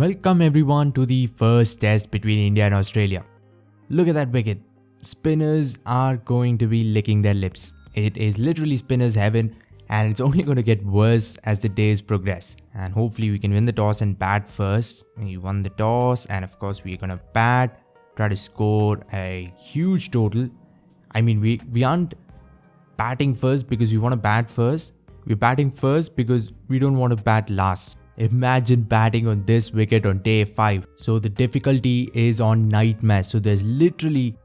Welcome everyone to the first test between India and Australia. Look at that wicket. Spinners are going to be licking their lips. It is literally spinners heaven and it's only going to get worse as the days progress. And hopefully we can win the toss and bat first. We won the toss and of course we're going to bat, try to score a huge total. I mean we aren't batting first because we want to bat first. We're batting first because we don't want to bat last. Imagine batting on this wicket on day 5. So the difficulty is on nightmare. So there's literally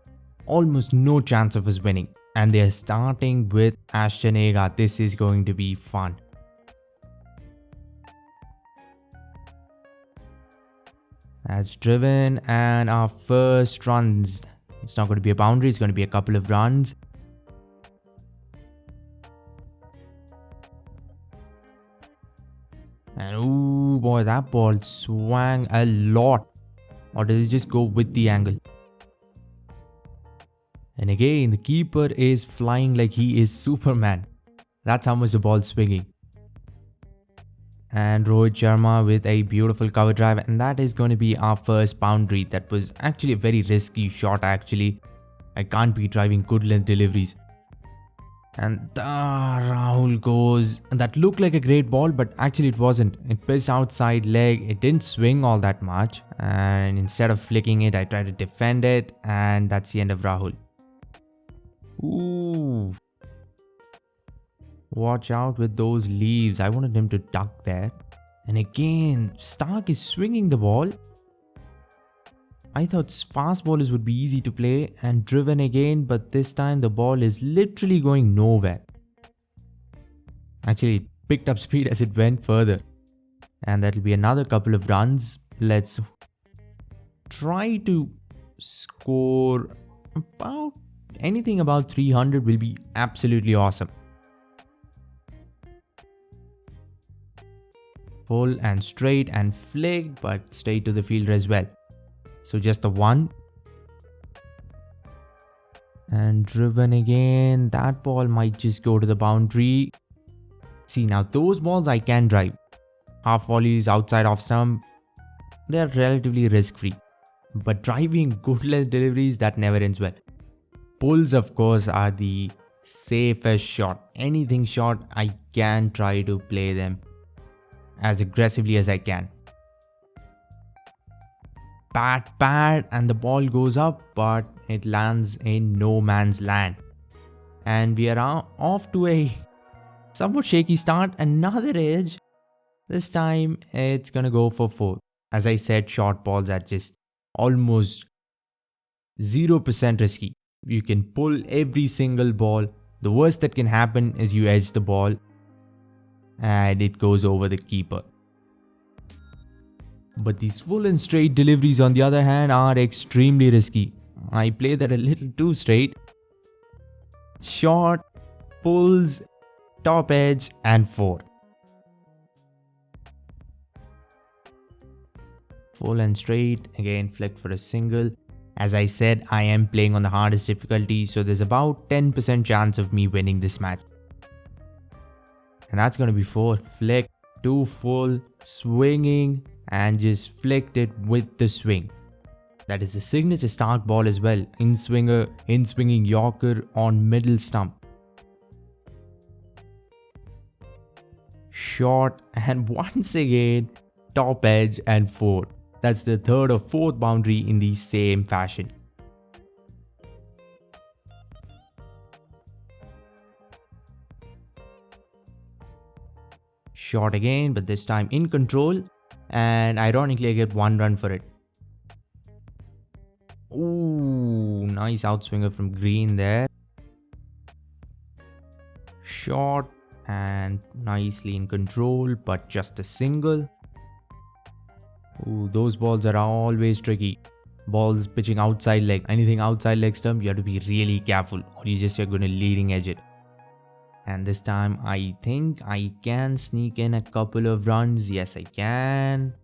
almost no chance of us winning. And they're starting with Ashtonega. This is going to be fun. That's driven and our first runs. It's not going to be a boundary. It's going to be a couple of runs. And ooh boy, that ball swung a lot. Or did it just go with the angle? And again, the keeper is flying like he is Superman. That's how much the ball's swinging. And Rohit Sharma with a beautiful cover drive. And that is going to be our first boundary. That was actually a very risky shot actually. I can't be driving good length deliveries. And Rahul goes. That looked like a great ball, but actually it wasn't. It pitched outside leg. It didn't swing all that much. And instead of flicking it, I tried to defend it. And that's the end of Rahul. Ooh. Watch out with those leaves. I wanted him to duck there. And again, Stark is swinging the ball. I thought fast bowlers would be easy to play and driven again, but this time the ball is literally going nowhere. Actually, it picked up speed as it went further. And that'll be another couple of runs. Let's try to score about anything about 300 will be absolutely awesome. Full and straight and flicked, but straight to the fielder as well. So just the one. And driven again. That ball might just go to the boundary. See, now those balls I can drive. Half volleys outside off stump. They are relatively risk free. But driving good length deliveries, that never ends well. Pulls of course are the safest shot. Anything short, I can try to play them as aggressively as I can. Bat, and the ball goes up, but it lands in no man's land. And we are off to a somewhat shaky start. Another edge. This time it's gonna go for 4. As I said, short balls are just almost 0% risky. You can pull every single ball. The worst that can happen is you edge the ball and it goes over the keeper. But these full and straight deliveries on the other hand are extremely risky. I play that a little too straight. Short, pulls, top edge and 4. Full and straight, again flick for a single. As I said, I am playing on the hardest difficulty, so there's about 10% chance of me winning this match. And that's going to be 4. Flick, 2 full, swinging, and just flicked it with the swing. That is the signature Stark ball as well. In-swinging Yorker on middle stump. Short and once again top edge and 4. That's the 3rd or 4th boundary in the same fashion. Short again, but this time in control. And ironically I get 1 run for it. Ooh, nice outswinger from Green there. Short and nicely in control, but just a single. Ooh, those balls are always tricky. Balls pitching outside leg. Anything outside leg stump, you have to be really careful or you're going to leading edge it. And this time I think I can sneak in a couple of runs. Yes, I can.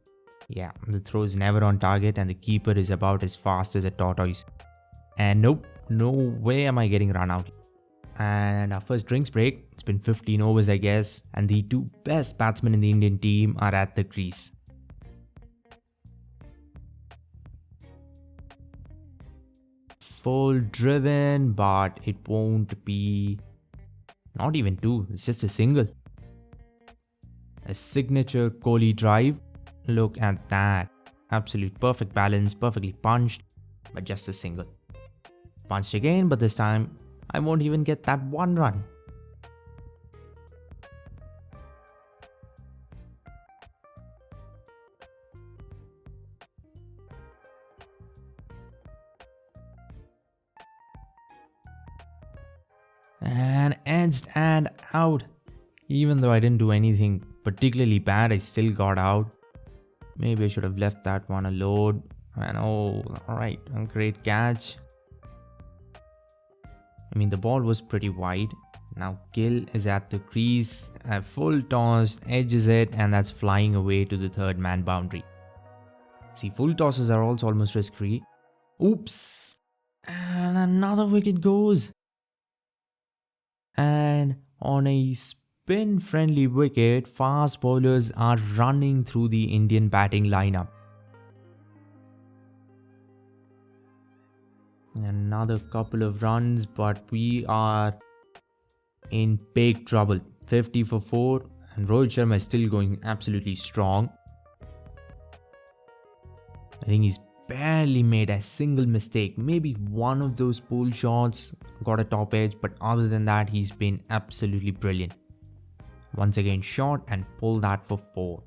Yeah, the throw is never on target and the keeper is about as fast as a tortoise. And nope, no way am I getting run out. And our first drinks break. It's been 15 overs I guess. And the 2 best batsmen in the Indian team are at the crease. full driven, but it won't be not even two, it's just a single. A signature Kohli drive. Look at that. Absolute perfect balance, perfectly punched, but just a single. Punched again, but this time I won't even get that one run. And edged and out. Even though I didn't do anything particularly bad, I still got out. Maybe I should have left that one alone. And oh, alright, a great catch. I mean, the ball was pretty wide. Now Gill is at the crease, a full toss, edges it, and that's flying away to the third man boundary. See, full tosses are also almost risk-free. Oops! And another wicket goes. And on a spin-friendly wicket, fast bowlers are running through the Indian batting lineup. Another couple of runs, but we are in big trouble. 50 for 4, and Rohit Sharma is still going absolutely strong. I think he's barely made a single mistake. Maybe one of those pull shots got a top edge, but other than that, he's been absolutely brilliant. Once again, shot and pull that for 4.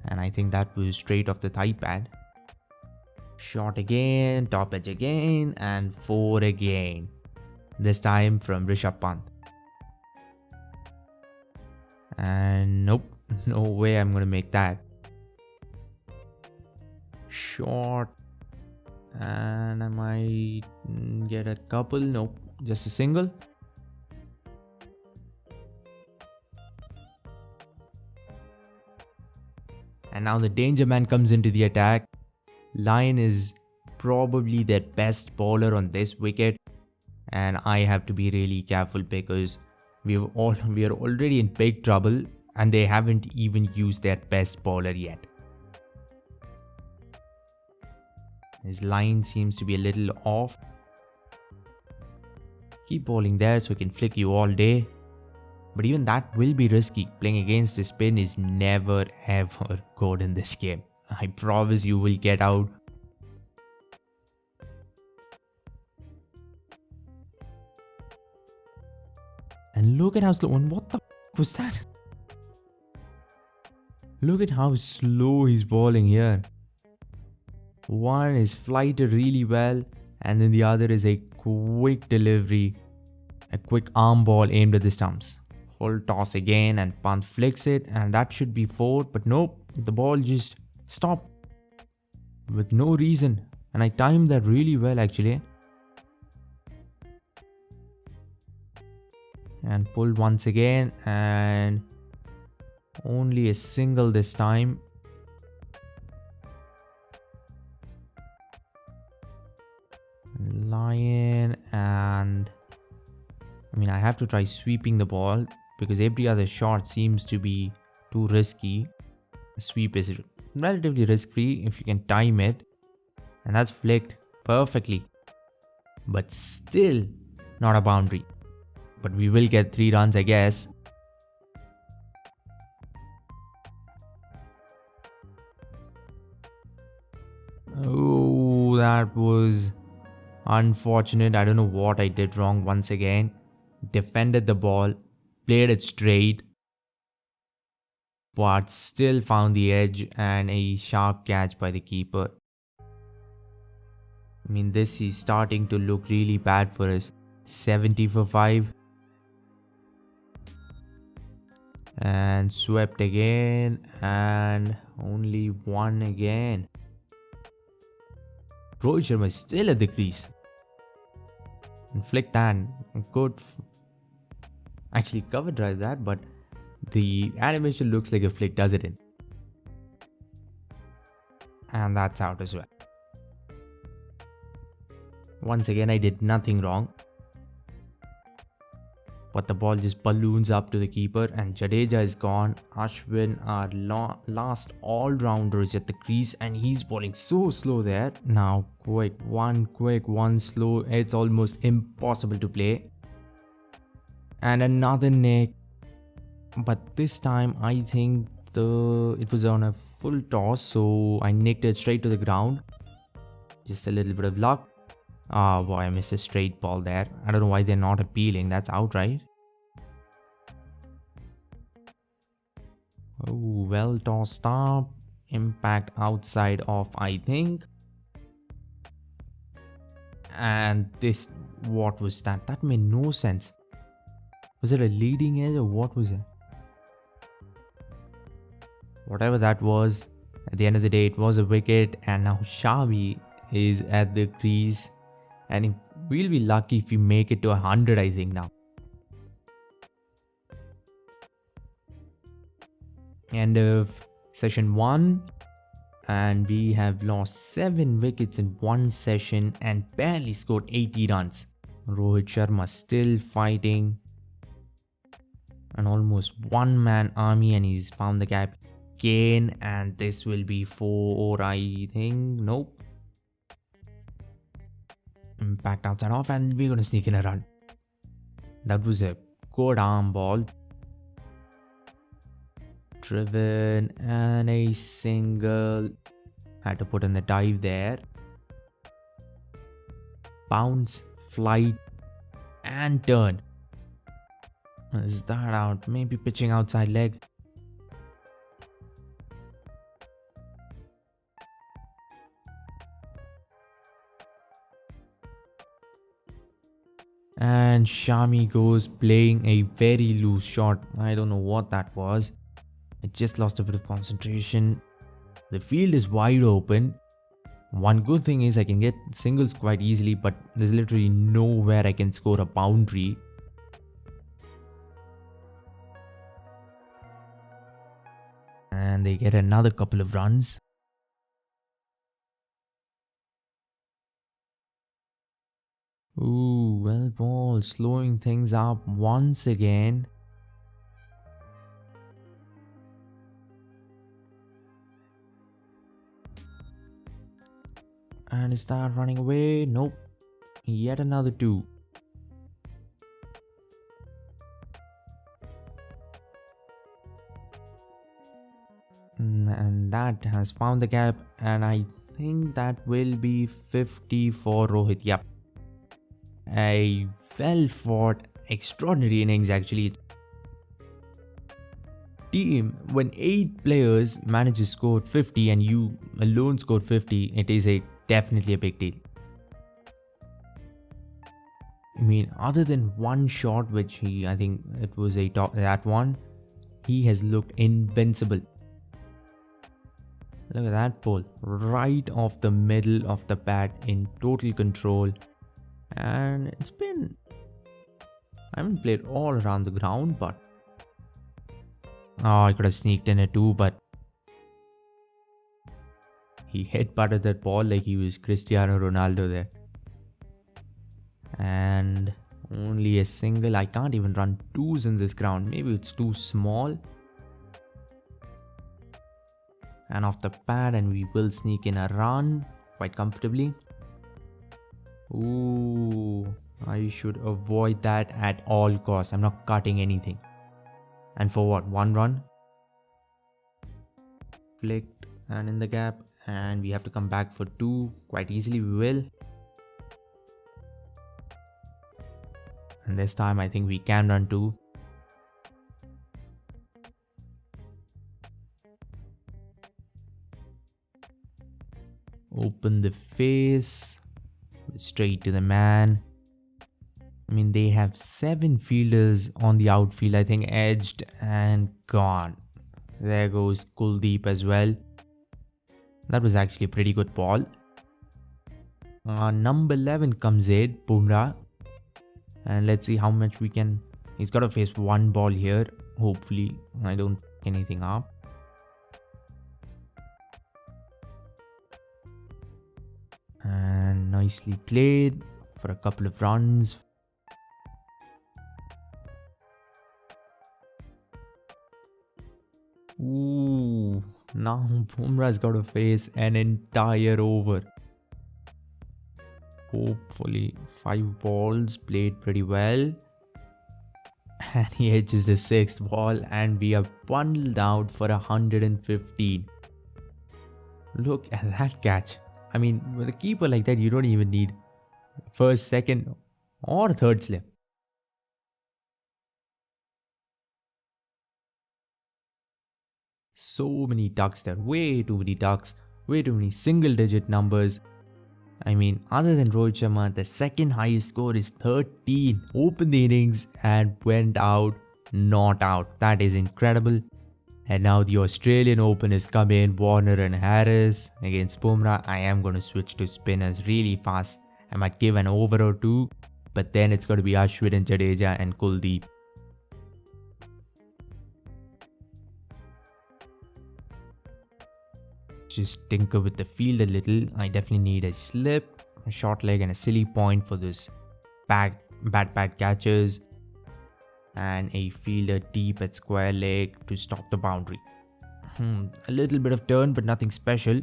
And I think that was straight off the thigh pad. Shot again, top edge again, and 4 again. This time from Rishabh Pant. And nope, no way I'm gonna make that. Short, and I might get a couple. Nope, just a single. And now the danger man comes into the attack. Lyon is probably their best bowler on this wicket, and I have to be really careful because we are already in big trouble, and they haven't even used their best bowler yet. His line seems to be a little off. Keep bowling there so he can flick you all day. But even that will be risky. Playing against the spin is never ever good in this game. I promise you will get out. And look at how slow. And what the was that? Look at how slow he's bowling here. One is flighted really well, and then the other is a quick delivery, a quick arm ball aimed at the stumps. Full toss again, and Pant flicks it, and that should be 4, but nope, the ball just stopped with no reason, and I timed that really well actually. And pulled once again, and only a single this time. Lyon, and I mean, I have to try sweeping the ball because every other shot seems to be too risky. The sweep is relatively risk-free if you can time it, and that's flicked perfectly, but still not a boundary. But we will get 3 runs, I guess. Oh, that was unfortunate. I don't know what I did wrong once again. Defended the ball, played it straight, but still found the edge and a sharp catch by the keeper. I mean, this is starting to look really bad for us. 70 for 5. And swept again, and only 1 again. Rohit Sharma is still at the crease. And flick that. Good. Actually, cover drive that, but the animation looks like a flick, does it? And that's out as well. Once again, I did nothing wrong. but the ball just balloons up to the keeper and Jadeja is gone. Ashwin, our last all-rounder, is at the crease and he's bowling so slow there. Now quick one slow. It's almost impossible to play. And another nick, but this time I think it was on a full toss, so I nicked it straight to the ground. Just a little bit of luck. Ah, boy, I missed a straight ball there. I don't know why they're not appealing. That's out, right? Oh, well tossed up. Impact outside off, I think. And this, what was that? That made no sense. Was it a leading edge or what was it? Whatever that was, at the end of the day, it was a wicket, and now Shami is at the crease. And if we'll be lucky if we make it to 100, I think now. End of session 1, and we have lost 7 wickets in one session and barely scored 80 runs. Rohit Sharma still fighting. An almost one-man army, and he's found the gap again, and this will be 4, I think. Nope. Impact outside off, and we're gonna sneak in a run. That was a good arm ball. Driven and a single. Had to put in the dive there. Bounce, flight, and turn. Is that out? Maybe pitching outside leg. And Shami goes playing a very loose shot. I don't know what that was. I just lost a bit of concentration. The field is wide open. One good thing is I can get singles quite easily, but there's literally nowhere I can score a boundary. And they get another couple of runs. Ooh, well ball, slowing things up once again. And is that running away? Nope. Yet another 2. And that has found the gap, and I think that will be 50 for Rohit. Yep. A well fought, extraordinary innings actually. Team, when 8 players manage to score 50 and you alone scored 50, it is definitely a big deal. I mean, other than one shot, which I think it was that one, he has looked invincible. Look at that ball, right off the middle of the bat in total control. And it's been, I haven't played all around the ground, but I could have sneaked in it too, but he headbutted that ball like he was Cristiano Ronaldo there. And only a single. I can't even run 2s in this ground. Maybe it's too small. And off the pad, and we will sneak in a run quite comfortably. Ooh, I should avoid that at all costs. I'm not cutting anything. And for what? 1 run? Flicked and in the gap, and we have to come back for 2 quite easily. We will. And this time I think we can run 2. Open the face, straight to the man. I mean, they have 7 fielders on the outfield, I think, edged and gone. There goes Kuldeep as well. That was actually a pretty good ball. Number 11 comes in, Bumrah. And let's see how much we can. He's got to face 1 ball here. Hopefully, I don't f anything up. And nicely played for a couple of runs. Now Bumrah's got to face an entire over. Hopefully 5 balls played pretty well. And he edges the 6th ball and we are bundled out for 115. Look at that catch. I mean, with a keeper like that, you don't even need first, second or third slip. So many ducks there, way too many ducks, way too many single digit numbers. I mean, other than Rohit Sharma, the second highest score is 13. Opened the innings and went out, not out. That is incredible. And now the Australian openers come in, Warner and Harris against Bumrah. I am going to switch to spinners really fast. I might give an over or two, but then it's going to be Ashwin and Jadeja and Kuldeep. Just tinker with the field a little. I definitely need a slip, a short leg and a silly point for this bad catches, and a fielder deep at square leg to stop the boundary. A little bit of turn but nothing special.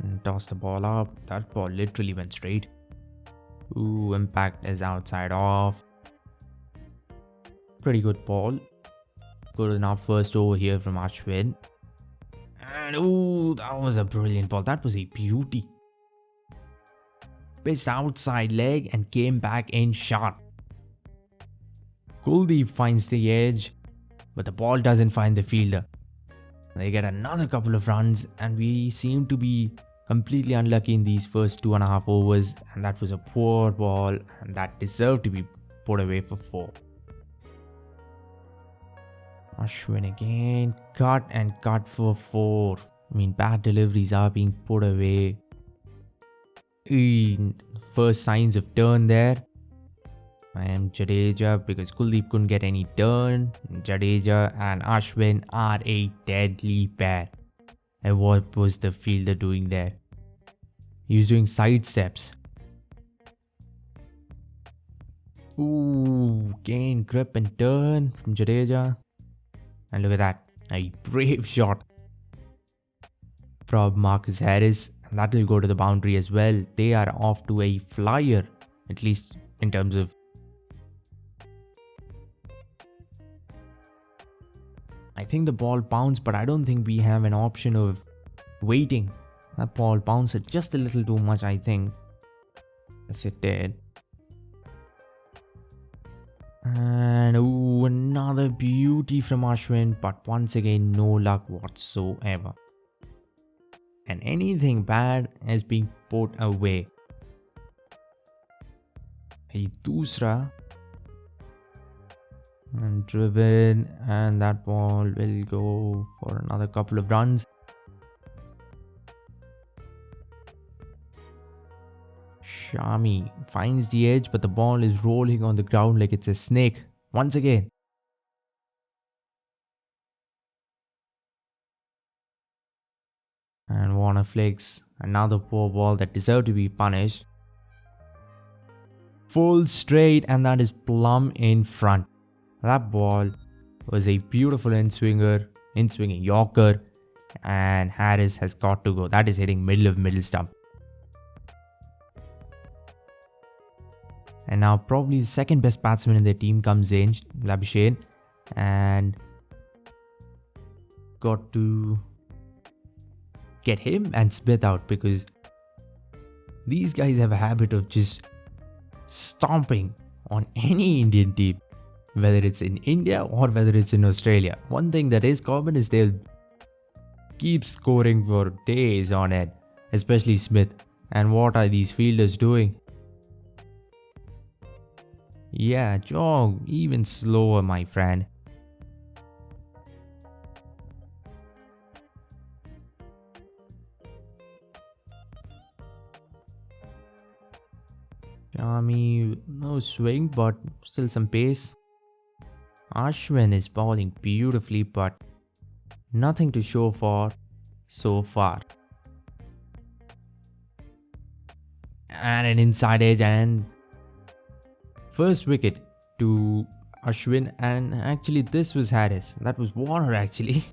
And toss the ball up. That ball literally went straight. Ooh, impact is outside off. Pretty good ball. Good enough first over here from Ashwin. And ooh, that was a brilliant ball. That was a beauty. Pitched outside leg and came back in sharp. Kuldeep finds the edge, but the ball doesn't find the fielder. They get another couple of runs and we seem to be completely unlucky in these first 2.5 overs, and that was a poor ball and that deserved to be put away for 4. Ashwin again, cut and cut for 4. I mean, bad deliveries are being put away. First signs of turn there. I am Jadeja because Kuldeep couldn't get any turn. Jadeja and Ashwin are a deadly pair. And what was the fielder doing there? He was doing side steps. Ooh, gain, grip and turn from Jadeja. And look at that, a brave shot from Marcus Harris. And that will go to the boundary as well. They are off to a flyer, at least in terms of I think the ball bounced, but I don't think we have an option of waiting. That ball bounced just a little too much, I think. Yes, it did. And ooh, another beauty from Ashwin, but once again, no luck whatsoever. And anything bad is being put away. A dusra. And driven, and that ball will go for another couple of runs. Shami finds the edge, but the ball is rolling on the ground like it's a snake once again. And Warner flicks another poor ball that deserved to be punished. Full straight, and that is plumb in front. That ball was a beautiful in-swinging Yorker, and Harris has got to go. That is hitting middle stump. And now probably the second best batsman in their team comes in, Labuschagne, and got to get him and Smith out because these guys have a habit of just stomping on any Indian team, whether it's in India or whether it's in Australia. One thing that is common is they'll keep scoring for days on end, especially Smith. And what are these fielders doing? Yeah, jog even slower, my friend. Shami, no swing, but still some pace. Ashwin is bowling beautifully, but nothing to show for so far. And an inside edge and first wicket to Ashwin, and actually this was Harris. That was Warner actually.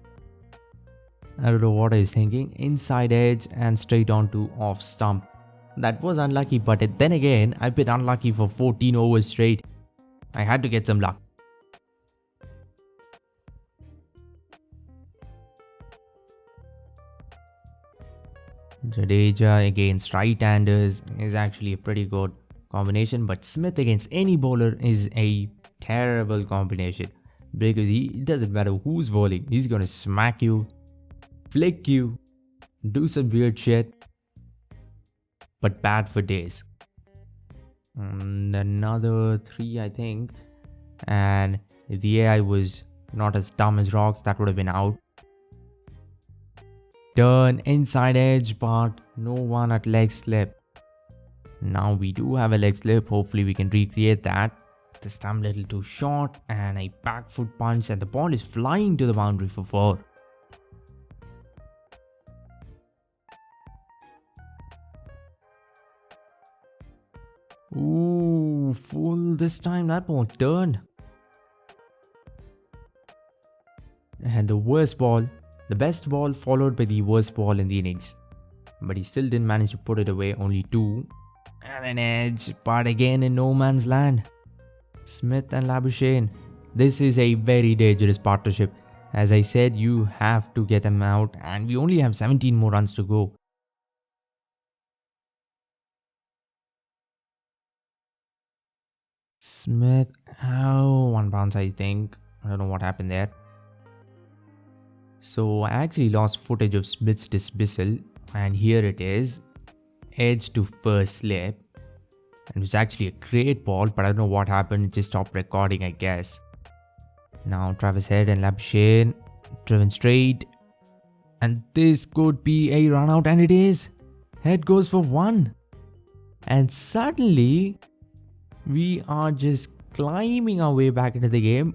I don't know what I was thinking. Inside edge and straight onto off stump. That was unlucky, but then again, I've been unlucky for 14 overs straight. I had to get some luck. Jadeja against right-handers is actually a pretty good combination, but Smith against any bowler is a terrible combination because it doesn't matter who's bowling, he's gonna smack you, flick you, do some weird shit, but bad for days. Another 3, I think, and if the AI was not as dumb as rocks, that would have been out. Turn inside edge, but no one at leg slip. Now we do have a leg slip. Hopefully we can recreate that. This time a little too short, and a back foot punch, and the ball is flying to the boundary for 4. Ooh, full this time. That ball turned. And the worst ball. The best ball followed by the worst ball in the innings. But he still didn't manage to put it away, only 2. And an edge, but again in no man's land. Smith and Labuschagne. This is a very dangerous partnership. As I said, you have to get them out, and we only have 17 more runs to go. Smith, oh, 1 bounce I think. I don't know what happened there. So I actually lost footage of Smith's dismissal, and here it is, edge to first slip, and it was actually a great ball, but I don't know what happened, it just stopped recording I guess. Now Travis Head and Labuschagne, driven straight, and this could be a run out, and it is. Head goes for 1, and suddenly we are just climbing our way back into the game.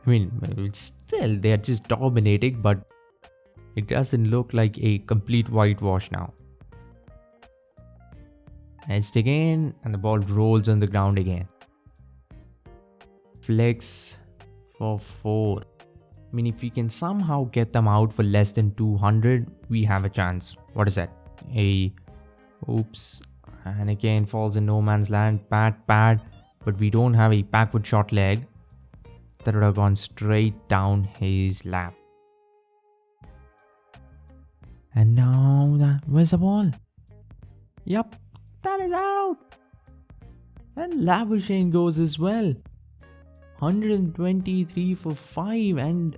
I mean, it's still, they are just dominating, but it doesn't look like a complete whitewash now. Edged again, and the ball rolls on the ground again. Flex for 4. I mean, if we can somehow get them out for less than 200, we have a chance. What is that? Oops. And again falls in no man's land. Bad. But we don't have a backward shot leg. That would have gone straight down his lap. And now where's the ball? Yup, that is out. And Labuschagne goes as well. 123 for 5, and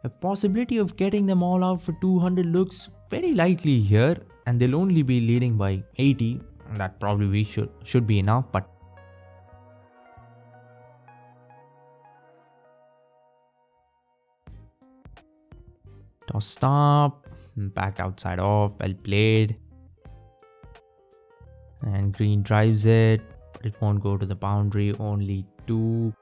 a possibility of getting them all out for 200 looks very likely here, and they'll only be leading by 80. That probably should be enough, but toss stop, back outside off, well played. And Green drives it, but it won't go to the boundary, only 2.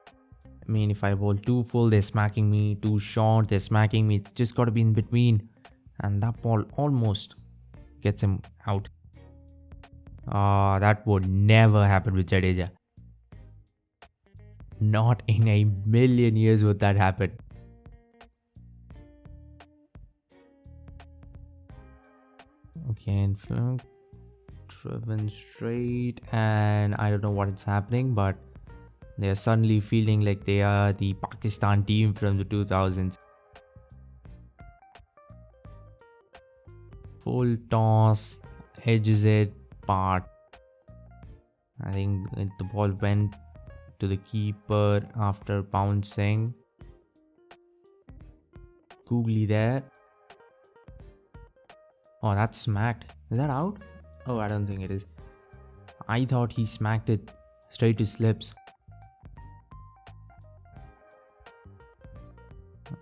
I mean, if I bowl 2 full, they're smacking me, 2 short, they're smacking me, it's just got to be in between. And that ball almost gets him out. That would never happen with Jadeja. Not in a million years would that happen. Okay, driven straight, and I don't know what is happening, but they are suddenly feeling like they are the Pakistan team from the 2000s. Full toss, edges it, but I think the ball went to the keeper after bouncing. Googly there. Oh, that's smacked. Is that out? Oh, I don't think it is. I thought he smacked it straight to slips.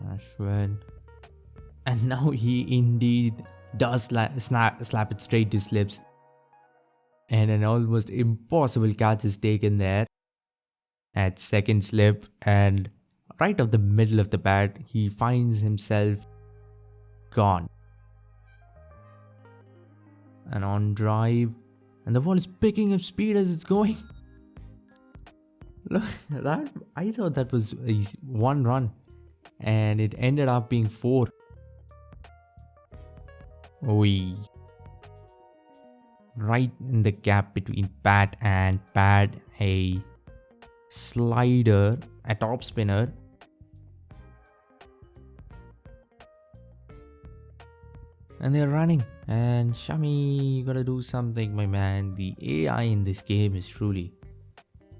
Ashwin. And now he indeed does slap it straight to slips. And an almost impossible catch is taken there at second slip, and right off the middle of the bat, he finds himself gone. And on drive, and the ball is picking up speed as it's going. Look, that I thought that was one run, and it ended up being four. Oi. Right in the gap between Pat and Pad, a slider, a top spinner. And they're running. And Shami, you gotta do something, my man. The AI in this game is truly.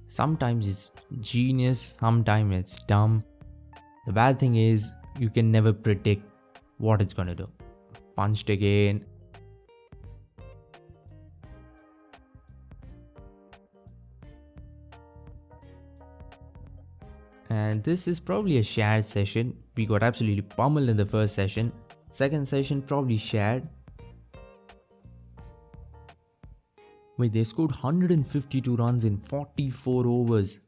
Sometimes it's genius, sometimes it's dumb. The bad thing is, you can never predict what it's gonna do. Punched again. And this is probably a shared session. We got absolutely pummeled in the first session. Second session probably shared. Wait, they scored 152 runs in 44 overs.